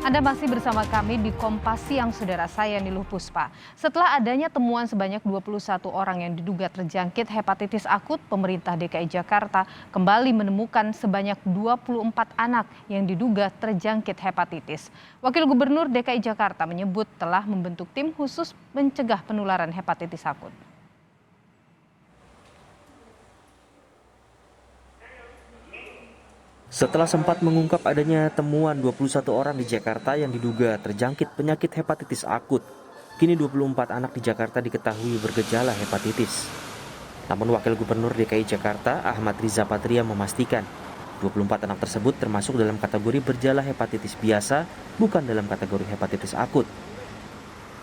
Anda masih bersama kami di Kompas Siang, saudara. Saya Niluh Puspa. Setelah adanya temuan sebanyak 21 orang yang diduga terjangkit hepatitis akut, pemerintah DKI Jakarta kembali menemukan sebanyak 24 anak yang diduga terjangkit hepatitis. Wakil Gubernur DKI Jakarta menyebut telah membentuk tim khusus mencegah penularan hepatitis akut. Setelah sempat mengungkap adanya temuan 21 orang di Jakarta yang diduga terjangkit penyakit hepatitis akut, kini 24 anak di Jakarta diketahui bergejala hepatitis. Namun Wakil Gubernur DKI Jakarta Ahmad Riza Patria memastikan 24 anak tersebut termasuk dalam kategori bergejala hepatitis biasa, bukan dalam kategori hepatitis akut.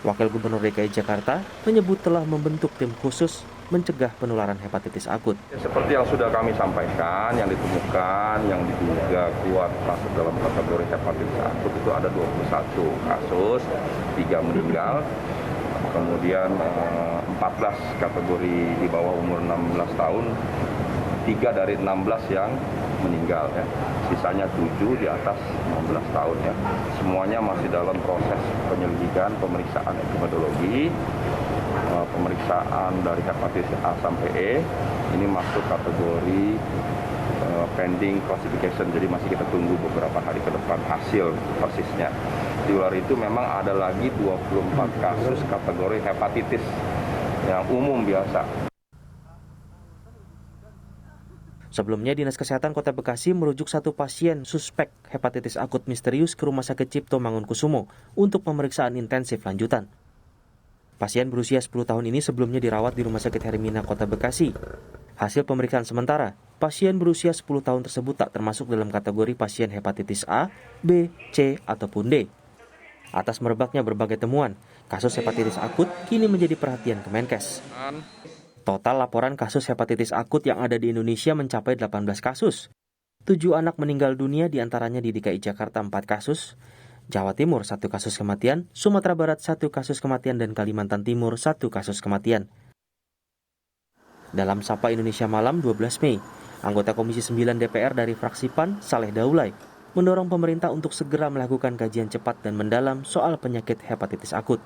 Wakil Gubernur DKI Jakarta menyebut telah membentuk tim khusus mencegah penularan hepatitis akut. Seperti yang sudah kami sampaikan, yang ditemukan, yang diduga kuat masuk dalam kategori hepatitis akut itu ada 21 kasus, 3 meninggal, kemudian 14 kategori di bawah umur 16 tahun, 3 dari 16 yang meninggal ya. Sisanya 7 di atas 16 tahun ya. Semuanya masih dalam proses penyelidikan, pemeriksaan epidemiologi, pemeriksaan dari hepatitis A sampai E. Ini masuk kategori pending classification, jadi masih kita tunggu beberapa hari ke depan hasil persisnya. Di luar itu memang ada lagi 24 kasus kategori hepatitis yang umum biasa. Sebelumnya, Dinas Kesehatan Kota Bekasi merujuk satu pasien suspek hepatitis akut misterius ke Rumah Sakit Cipto Mangunkusumo untuk pemeriksaan intensif lanjutan. Pasien berusia 10 tahun ini sebelumnya dirawat di Rumah Sakit Hermina Kota Bekasi. Hasil pemeriksaan sementara, pasien berusia 10 tahun tersebut tak termasuk dalam kategori pasien hepatitis A, B, C, ataupun D. Atas merebaknya berbagai temuan, kasus hepatitis akut kini menjadi perhatian Kemenkes. Total laporan kasus hepatitis akut yang ada di Indonesia mencapai 18 kasus. 7 anak meninggal dunia, diantaranya di DKI Jakarta 4 kasus, Jawa Timur 1 kasus kematian, Sumatera Barat 1 kasus kematian, dan Kalimantan Timur 1 kasus kematian. Dalam Sapa Indonesia Malam 12 Mei, anggota Komisi 9 DPR dari fraksi PAN, Saleh Daulay, mendorong pemerintah untuk segera melakukan kajian cepat dan mendalam soal penyakit hepatitis akut.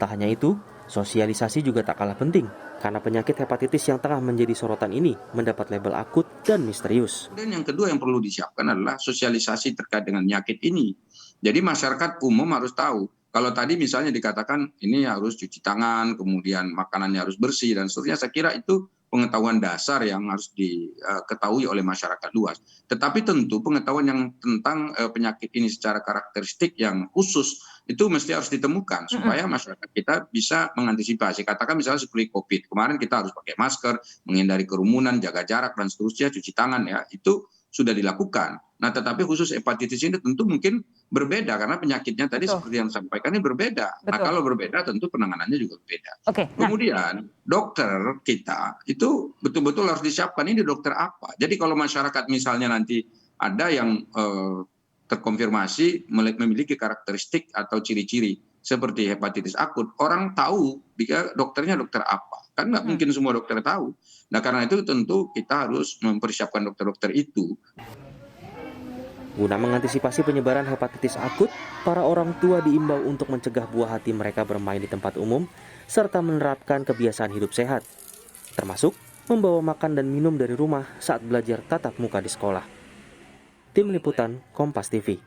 Tak hanya itu, sosialisasi juga tak kalah penting, karena penyakit hepatitis yang tengah menjadi sorotan ini mendapat label akut dan misterius. Dan yang kedua yang perlu disiapkan adalah sosialisasi terkait dengan penyakit ini. Jadi masyarakat umum harus tahu. Kalau tadi misalnya dikatakan ini harus cuci tangan, kemudian makanannya harus bersih dan seterusnya, saya kira itu pengetahuan dasar yang harus diketahui oleh masyarakat luas. Tetapi tentu pengetahuan yang tentang penyakit ini secara karakteristik yang khusus itu mesti harus ditemukan supaya masyarakat kita bisa mengantisipasi. Katakan misalnya seperti COVID, kemarin kita harus pakai masker, menghindari kerumunan, jaga jarak dan seterusnya, cuci tangan ya, itu sudah dilakukan. Nah, tetapi khusus hepatitis ini tentu mungkin berbeda karena penyakitnya tadi seperti yang disampaikan ini berbeda. Nah, kalau berbeda tentu penanganannya juga berbeda. Kemudian dokter kita itu betul-betul harus disiapkan, ini dokter apa. Jadi kalau masyarakat misalnya nanti ada yang terkonfirmasi memiliki karakteristik atau ciri-ciri seperti hepatitis akut, orang tahu dia dokternya dokter apa. Kan nggak mungkin semua dokter tahu. Nah, karena itu tentu kita harus mempersiapkan dokter-dokter itu. Guna mengantisipasi penyebaran hepatitis akut, para orang tua diimbau untuk mencegah buah hati mereka bermain di tempat umum, serta menerapkan kebiasaan hidup sehat, termasuk membawa makan dan minum dari rumah saat belajar tatap muka di sekolah. Tim Liputan Kompas TV.